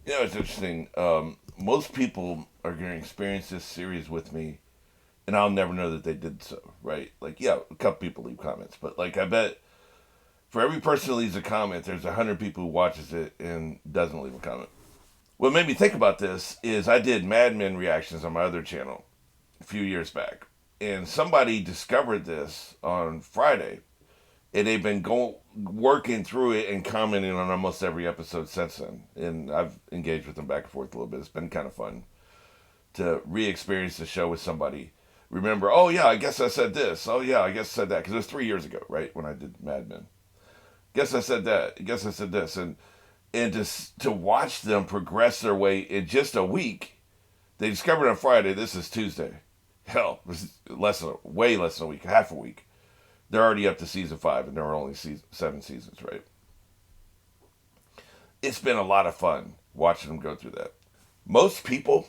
You know, it's interesting. Most people are going to experience this series with me, and I'll never know that they did so, right? Like, yeah, a couple people leave comments, but like, I bet for every person who leaves a comment, there's 100 people who watches it and doesn't leave a comment. What made me think about this is I did Mad Men reactions on my other channel a few years back, and somebody discovered this on Friday, and they've been going working through it and commenting on almost every episode since then. And I've engaged with them back and forth a little bit. It's been kind of fun to re-experience the show with somebody. Remember, oh yeah, I guess I said this. Oh yeah, I guess I said that because it was 3 years ago, right, when I did Mad Men. Guess I said that. Guess I said this, and to watch them progress their way in just a week. They discovered on Friday. This is Tuesday. Hell, it was way less than a week, half a week. They're already up to season 5, and there are only 7 seasons, right? It's been a lot of fun watching them go through that. Most people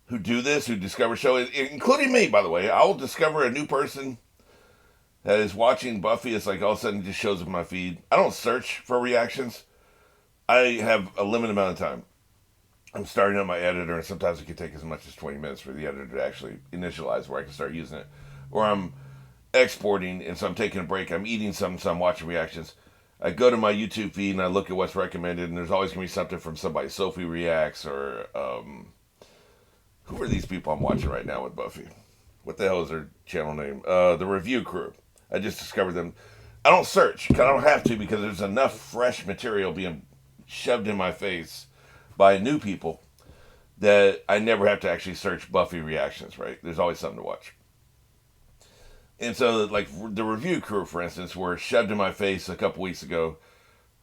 who do this, who discover shows, including me, by the way, I will discover a new person that is watching Buffy. It's like all of a sudden it just shows up in my feed. I don't search for reactions. I have a limited amount of time. I'm starting on my editor, and sometimes it can take as much as 20 minutes for the editor to actually initialize where I can start using it. Or I'm exporting, and so I'm taking a break. I'm eating something, so I'm watching reactions. I go to my YouTube feed and I look at what's recommended, and there's always going to be something from somebody. Sophie Reacts, or who are these people I'm watching right now with Buffy? What the hell is their channel name? The Review Crew. I just discovered them. I don't search, because I don't have to, because there's enough fresh material being shoved in my face by new people that I never have to actually search Buffy reactions, right? There's always something to watch. And so, like, the Review Crew, for instance, were shoved in my face a couple weeks ago.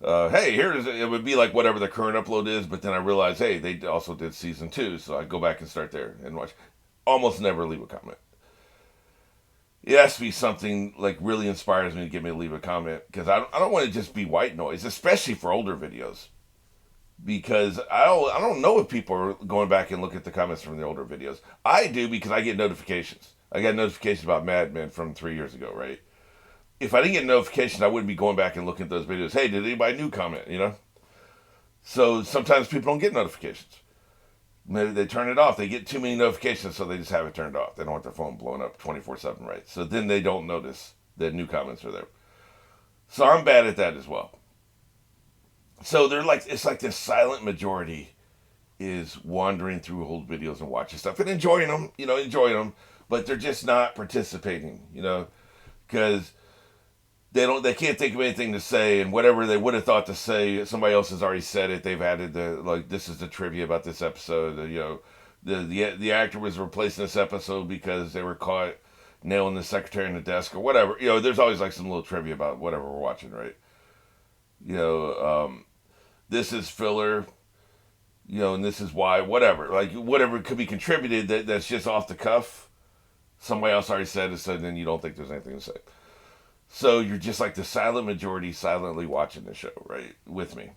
Hey, here's it would be like whatever the current upload is, but then I realized, hey, they also did season 2, so I go back and start there and watch. Almost never leave a comment. It has to be something like really inspires me to get me to leave a comment, because I don't want to just be white noise, especially for older videos. Because I don't know if people are going back and look at the comments from the older videos. I do, because I get notifications. I got notifications about Mad Men from 3 years ago, right? If I didn't get notifications, I wouldn't be going back and looking at those videos. Hey, did anybody new comment? You know. So sometimes people don't get notifications. Maybe they turn it off. They get too many notifications, so they just have it turned off. They don't want their phone blowing up 24/7, right? So then they don't notice that new comments are there. So I'm bad at that as well. So they're like, it's like this silent majority is wandering through old videos and watching stuff and enjoying them, enjoying them, but they're just not participating, because they can't think of anything to say, and whatever they would have thought to say, somebody else has already said it. They've added this is the trivia about this episode. The actor was replacing this episode because they were caught nailing the secretary in the desk or whatever. There's always like some little trivia about whatever we're watching, right? You know, this is filler. And this is why, whatever. Like, whatever could be contributed that's just off the cuff. Somebody else already said it, so then you don't think there's anything to say. So you're just like the silent majority silently watching the show, right? With me.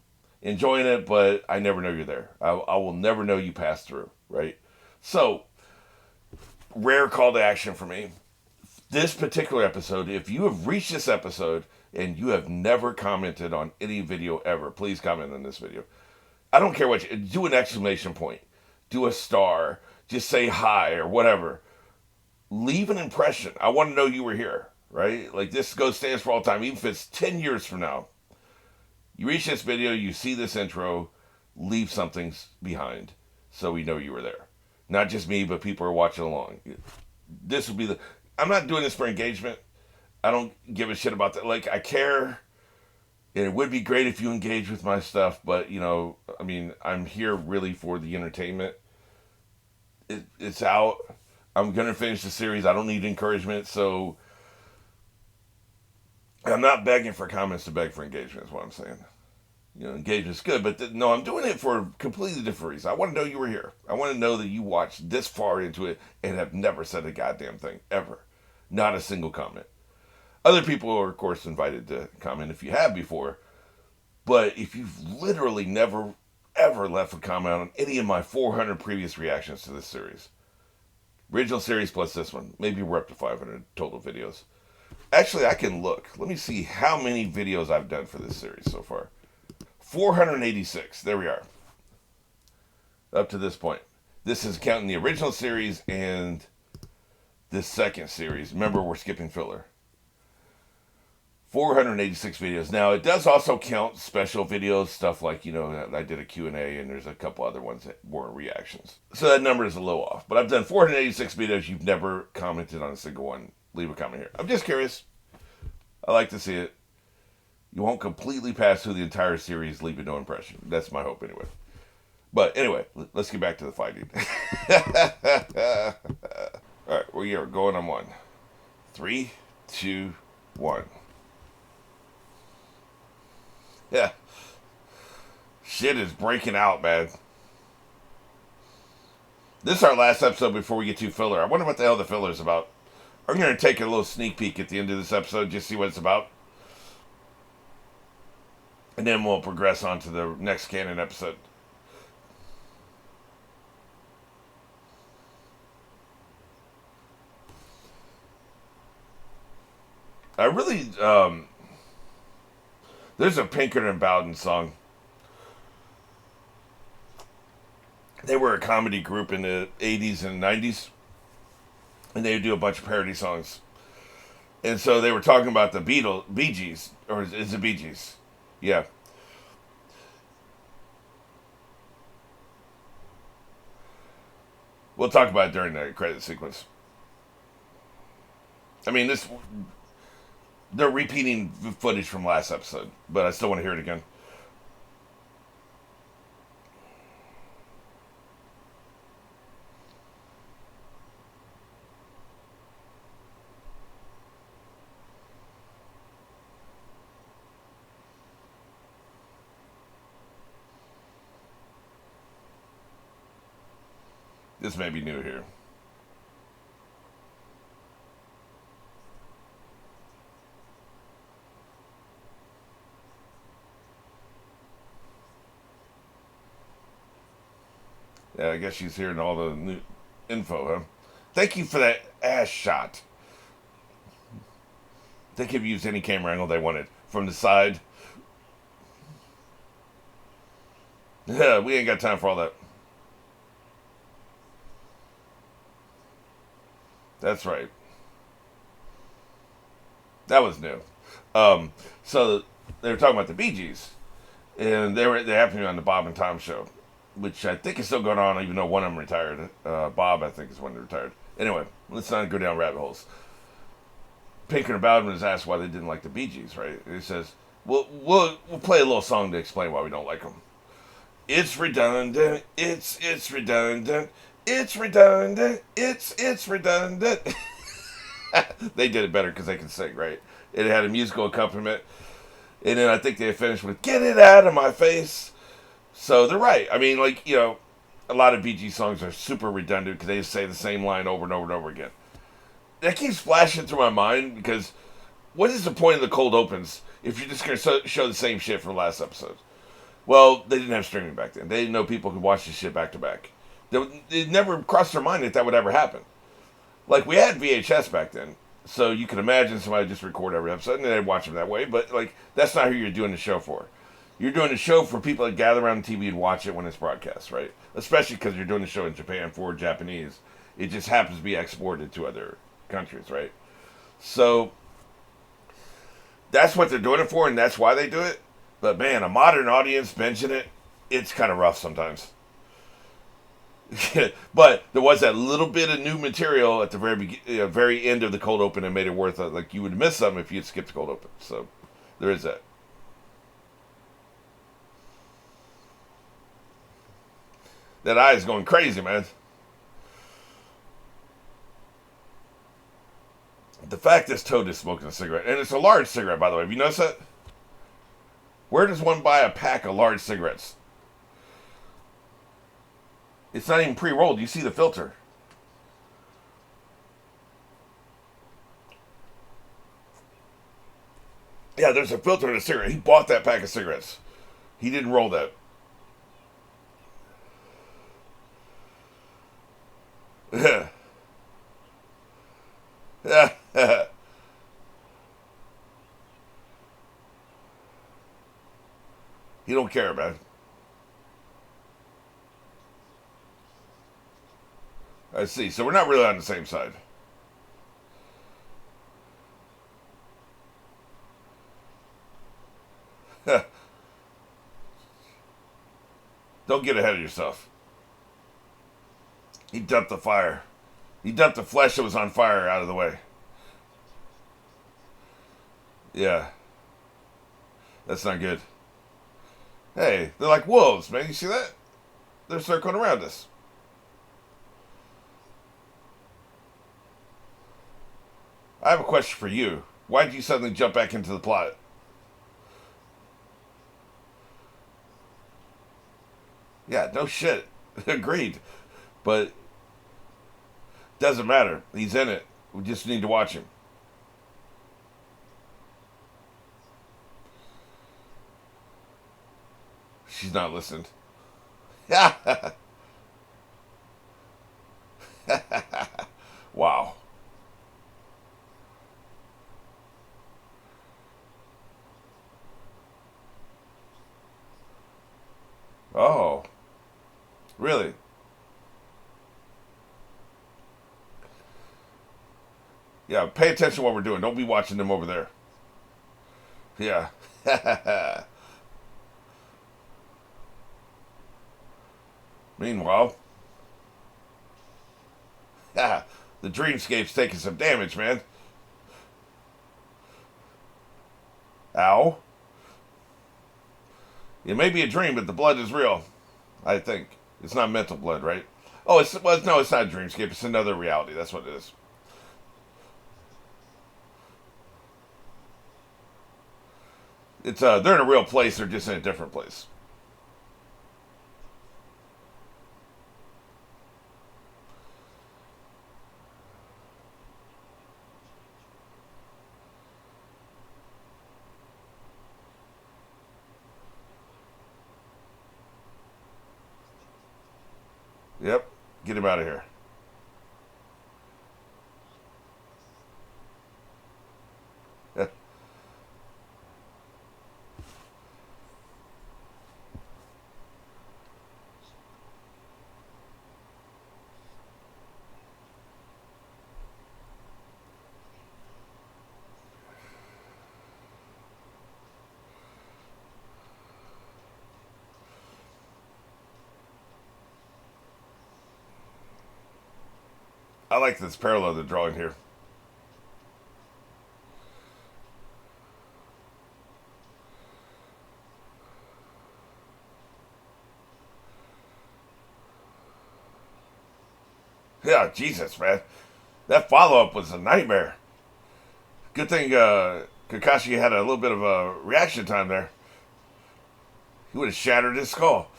Enjoying it, but I never know you're there. I will never know you passed through, right? So, rare call to action for me. This particular episode, if you have reached this episode and you have never commented on any video ever, please comment on this video. I don't care what do an exclamation point, do a star, just say hi or whatever. Leave an impression. I want to know you were here, right? Like, this stands for all time, even if it's 10 years from now. You reach this video, you see this intro, leave something behind so we know you were there. Not just me, but people are watching along. This would be I'm not doing this for engagement. I don't give a shit about that. Like, I care. And it would be great if you engage with my stuff, but, I'm here really for the entertainment. It's out. I'm going to finish the series. I don't need encouragement, so I'm not begging for comments to beg for engagement, is what I'm saying. Engagement's good, but no, I'm doing it for a completely different reason. I want to know you were here. I want to know that you watched this far into it and have never said a goddamn thing, ever. Not a single comment. Other people are, of course, invited to comment if you have before. But if you've literally never, ever left a comment on any of my 400 previous reactions to this series, original series plus this one, maybe we're up to 500 total videos. Actually, I can look. Let me see how many videos I've done for this series so far. 486. There we are. Up to this point. This is counting the original series and this second series. Remember, we're skipping filler. 486 videos. Now, it does also count special videos, stuff like, I did a Q&A, and there's a couple other ones that were reactions. So that number is a little off. But I've done 486 videos. You've never commented on a single one. Leave a comment here. I'm just curious. I like to see it. You won't completely pass through the entire series, leaving no impression. That's my hope, anyway. But anyway, let's get back to the fighting. All right, we are going on one. 3, 2, 1. Yeah. Shit is breaking out, man. This is our last episode before we get to filler. I wonder what the hell the filler is about. I'm going to take a little sneak peek at the end of this episode, just see what it's about. And then we'll progress on to the next canon episode. I really, there's a Pinkerton Bowden song. They were a comedy group in the 80s and 90s. And they would do a bunch of parody songs. And so they were talking about the Bee Gees. Or is it Bee Gees? Yeah. We'll talk about it during the credit sequence. I mean, they're repeating footage from last episode, but I still want to hear it again. This may be new here. Yeah, I guess she's hearing all the new info, huh? Thank you for that ass shot. They could have used any camera angle they wanted. From the side. Yeah, we ain't got time for all that. That's right. That was new. So they were talking about the Bee Gees, and they happened to be on the Bob and Tom show, which I think is still going on, even though one of them retired. Bob, I think, is one that retired. Anyway, let's not go down rabbit holes. Pinkerton Bowden was asked why they didn't like the Bee Gees, right? He says, we'll play a little song to explain why we don't like them. It's redundant. It's redundant. It's redundant. It's redundant. They did it better because they can sing, right? It had a musical accompaniment. And then I think they finished with, get it out of my face. So they're right. I mean, a lot of Bee Gees songs are super redundant because they just say the same line over and over and over again. That keeps flashing through my mind because what is the point of the cold opens if you're just going to show the same shit from last episode? Well, they didn't have streaming back then. They didn't know people could watch this shit back to back. It never crossed their mind that would ever happen. Like, we had VHS back then, so you could imagine somebody just record every episode and they'd watch them that way, but, that's not who you're doing the show for. You're doing the show for people that gather around the TV and watch it when it's broadcast, right? Especially because you're doing the show in Japan for Japanese. It just happens to be exported to other countries, right? So, that's what they're doing it for, and that's why they do it. But, man, a modern audience binging it, it's kind of rough sometimes. But there was that little bit of new material at the very end of the cold open and made it worth it. Like, you would miss something if you had skipped the cold open. So, there is that. That eye is going crazy, man. The fact this toad is smoking a cigarette, and it's a large cigarette, by the way. Have you noticed that? Where does one buy a pack of large cigarettes? It's not even pre-rolled. You see the filter. Yeah, there's a filter in a cigarette. He bought that pack of cigarettes. He didn't roll that. He don't care, man. I see. So we're not really on the same side. Don't get ahead of yourself. He dumped the fire. He dumped the flesh that was on fire out of the way. Yeah. That's not good. Hey, they're like wolves, man. You see that? They're circling around us. I have a question for you. Why did you suddenly jump back into the plot? Yeah, no shit. Agreed. But doesn't matter. He's in it. We just need to watch him. She's not listening. Wow. Oh, really? Yeah, pay attention to what we're doing. Don't be watching them over there. Yeah. Meanwhile, the dreamscape's taking some damage, man. Ow. It may be a dream, but the blood is real. I think it's not mental blood, right? Oh, no, it's not a dreamscape. It's another reality. That's what it is. It's they're in a real place. They're just in a different place. Yep. Get him out of here. I like this parallel they're drawing here. Yeah, Jesus, man. That follow up was a nightmare. Good thing Kakashi had a little bit of a reaction time there. He would have shattered his skull.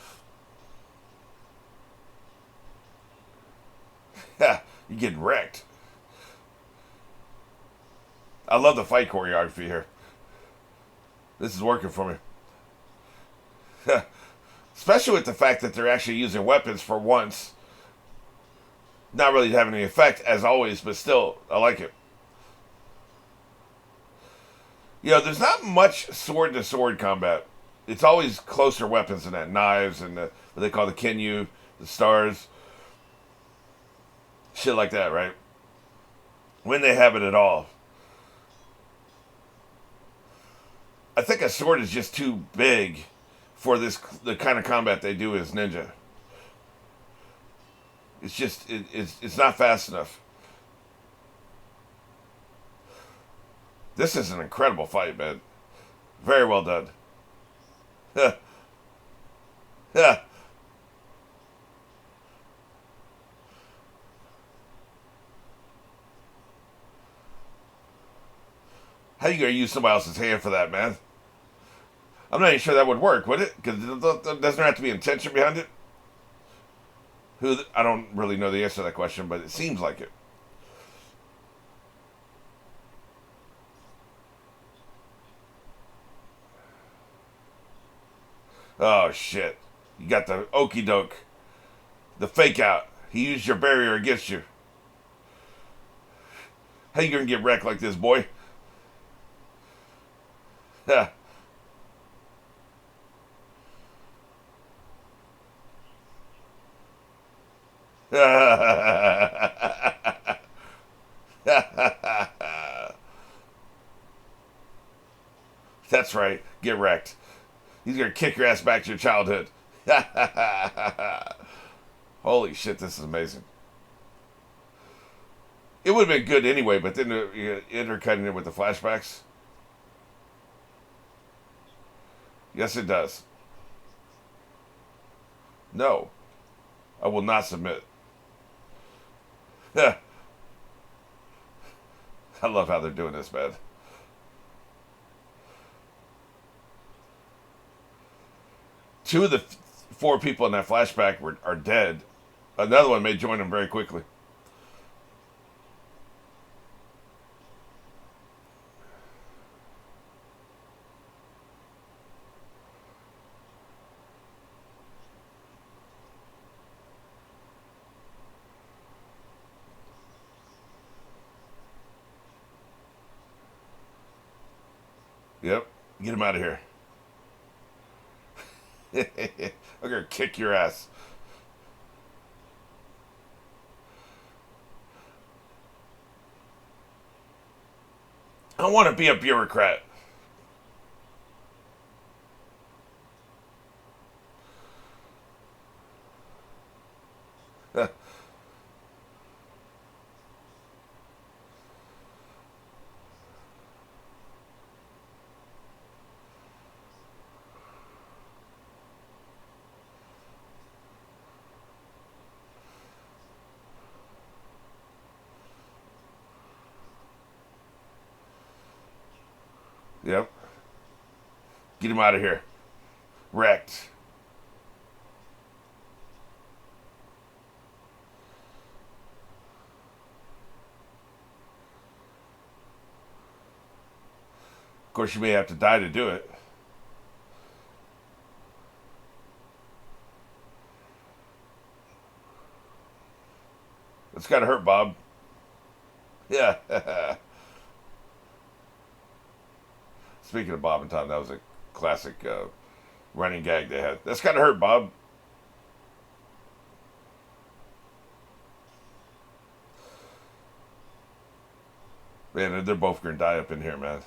Yeah, you get wrecked. I love the fight choreography here. This is working for me. Especially with the fact that they're actually using weapons for once. Not really having any effect, as always, but still, I like it. You know, there's not much sword to sword combat. It's always closer weapons than that. Knives and what they call the Kenyu, the stars. Shit like that, right? When they have it at all. I think a sword is just too big for the kind of combat they do as ninja. It's just it's not fast enough. This is an incredible fight, man. Very well done. How you gonna use somebody else's hand for that, man? I'm not even sure that would work, would it? Because doesn't there have to be intention behind it? I don't really know the answer to that question, but it seems like it. Oh shit! You got the okey doke, the fake out. He used your barrier against you. How you gonna get wrecked like this, boy? That's right. Get wrecked. He's gonna kick your ass back to your childhood. Holy shit, this is amazing. It would have been good anyway, but then intercutting it with the flashbacks. Yes, it does. No, I will not submit. I love how they're doing this, man. Two of the four people in that flashback are dead. Another one may join them very quickly. Yep. Get him out of here. I'm gonna kick your ass. I want to be a bureaucrat. Yep. Get him out of here. Wrecked. Of course, you may have to die to do it. It's gotta hurt, Bob. Yeah. Speaking of Bob and Tom, that was a classic running gag they had. That's gotta hurt, Bob. Man, they're both gonna die up in here, man.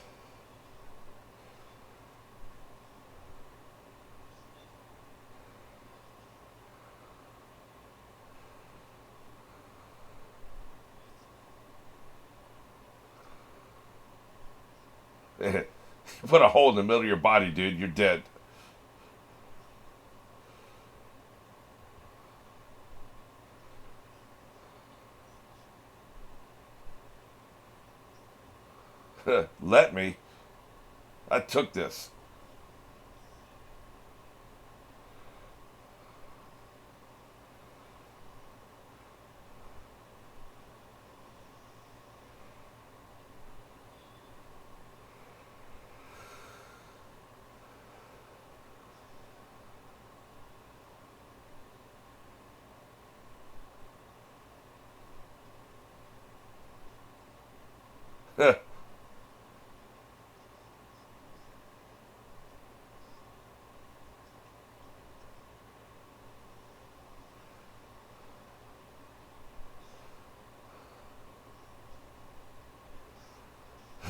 Put a hole in the middle of your body, dude. You're dead. Let me. I took this.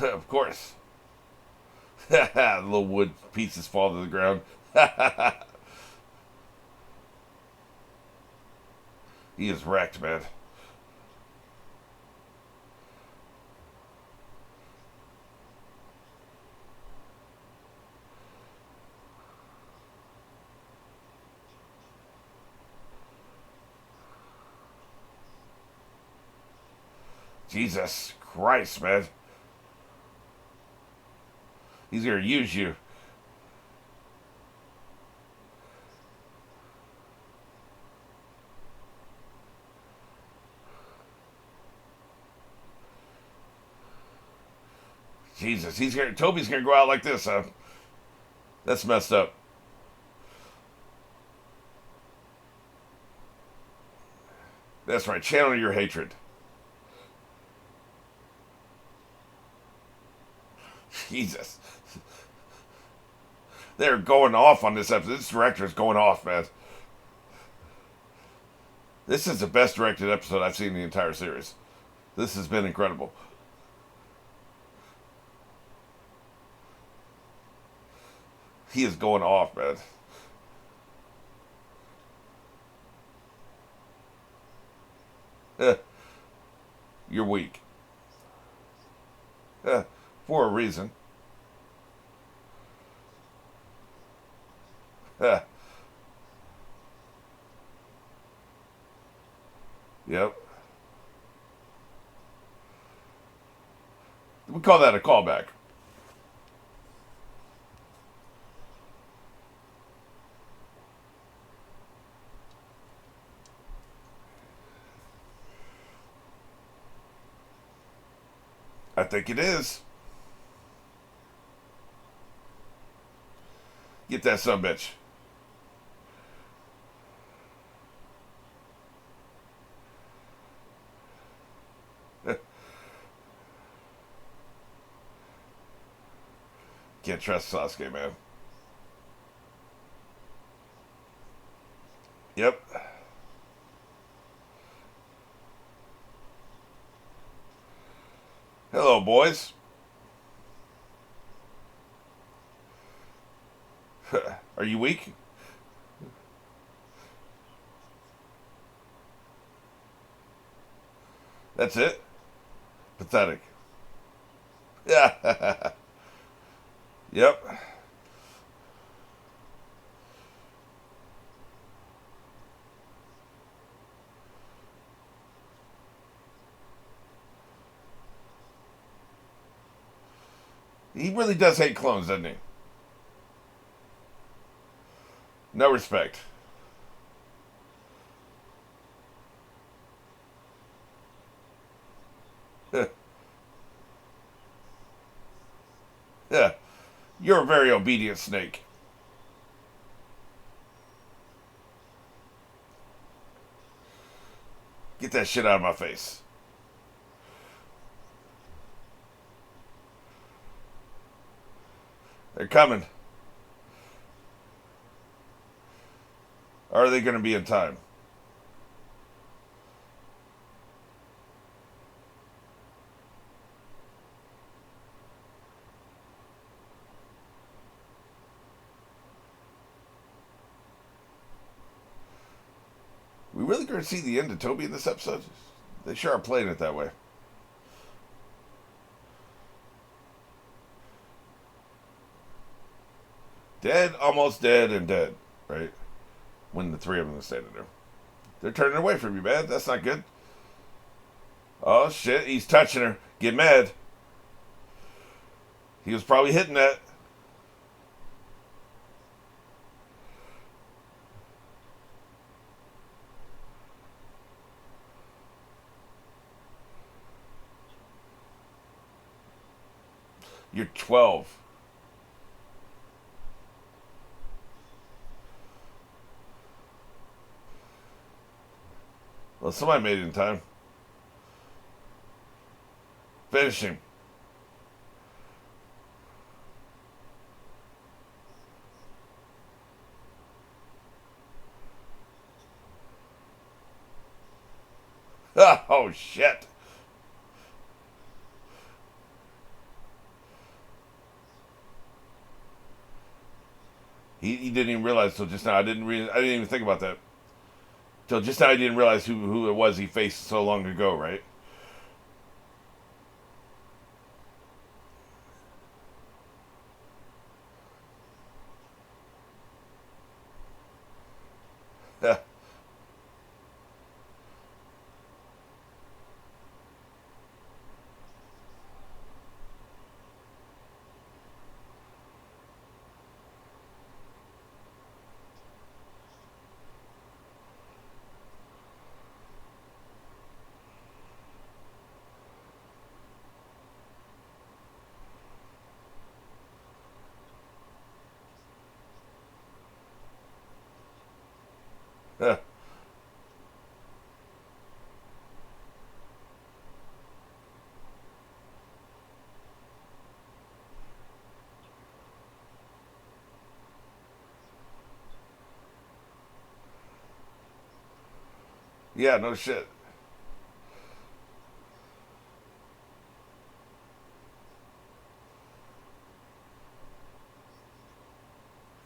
Of course. Little wood pieces fall to the ground. He is wrecked, man. Jesus Christ, man. He's gonna use you. Jesus, Toby's gonna go out like this, huh? That's messed up. That's right. Channel your hatred. Jesus. They're going off on this episode. This director is going off, man. This is the best directed episode I've seen in the entire series. This has been incredible. He is going off, man. You're weak. For a reason. Yep. We call that a callback. I think it is. Get that son bitch. Can't trust Sasuke, man. Yep. Hello, boys. Are you weak? That's it? Pathetic. Yeah. Yep. He really does hate clones, doesn't he? No respect. Yeah. You're a very obedient snake. Get that shit out of my face. They're coming. Are they going to be in time? We really going to see the end of Toby in this episode? They sure are playing it that way. Dead, almost dead, and dead. Right? When the three of them are standing there. They're turning away from you, man. That's not good. Oh, shit. He's touching her. Get mad. He was probably hitting that. You're 12. Well, somebody made it in time. Finish him. Oh, shit. He didn't even realize till just now. I didn't even think about that. Till just now, I didn't realize who it was he faced so long ago, right? Yeah, no shit.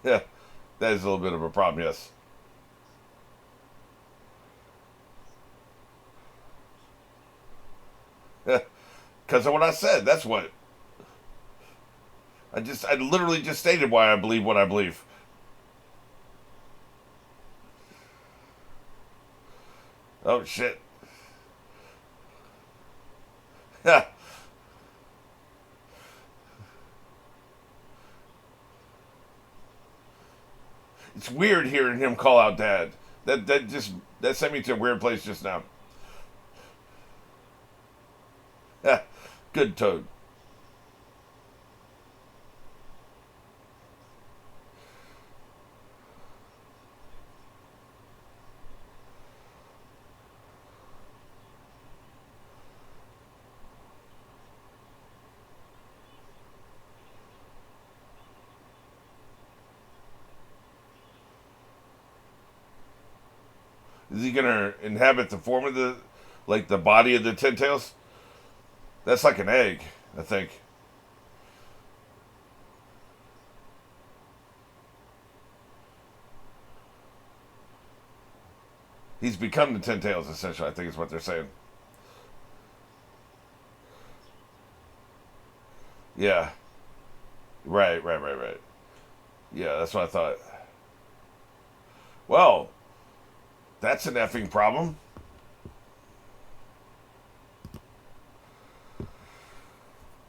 Yeah, that is a little bit of a problem, yes. Because of what I said. That's what I literally just stated why I believe what I believe. Oh shit. Yeah, it's weird hearing him call out Dad. That sent me to a weird place just now. Yeah, good Toad. Is he gonna inhabit the form of like the body of the Ten Tails? That's like an egg, I think. He's become the Ten Tails, essentially. I think is what they're saying. Yeah. Right. Yeah, that's what I thought. Well, that's an effing problem.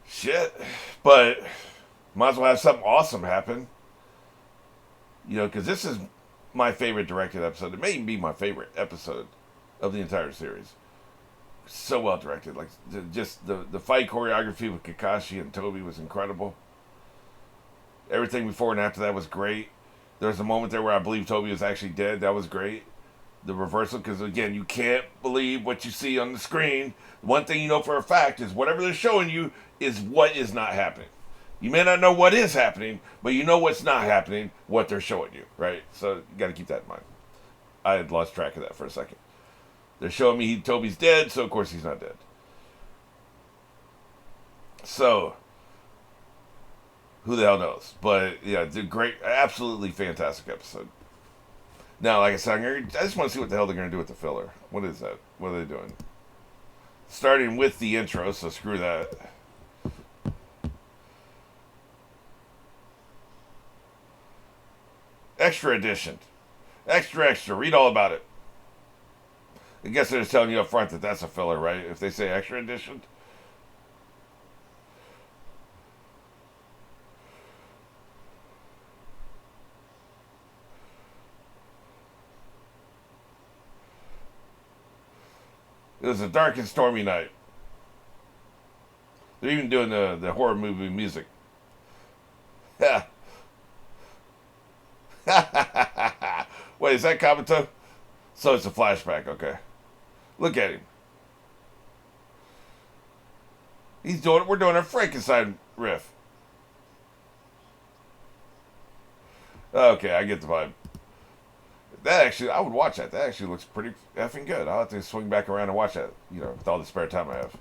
Shit. But might as well have something awesome happen. Because this is my favorite directed episode. It may even be my favorite episode of the entire series. So well directed. Like, just the fight choreography with Kakashi and Toby was incredible. Everything before and after that was great. There was a moment there where I believe Toby was actually dead. That was great. The reversal, because again, you can't believe what you see on the screen. One thing you know for a fact is whatever they're showing you is what is not happening. You may not know what is happening, but you know what's not happening, what they're showing you, right? So you got to keep that in mind. I had lost track of that for a second. They're showing me Toby's dead, so of course he's not dead. So who the hell knows? But yeah, it's a great, absolutely fantastic episode. Now, like I said, I just want to see what the hell they're going to do with the filler. What is that? What are they doing? Starting with the intro, so screw that. Extra edition. Extra. Read all about it. I guess they're just telling you up front that that's a filler, right? If they say extra edition. It was a dark and stormy night. They're even doing the horror movie music. Yeah. Wait, is that Kabuto? So it's a flashback, okay. Look at him. We're doing a Frankenstein riff. Okay, I get the vibe. That actually, I would watch that. That actually looks pretty effing good. I'll have to swing back around and watch that, with all the spare time I have.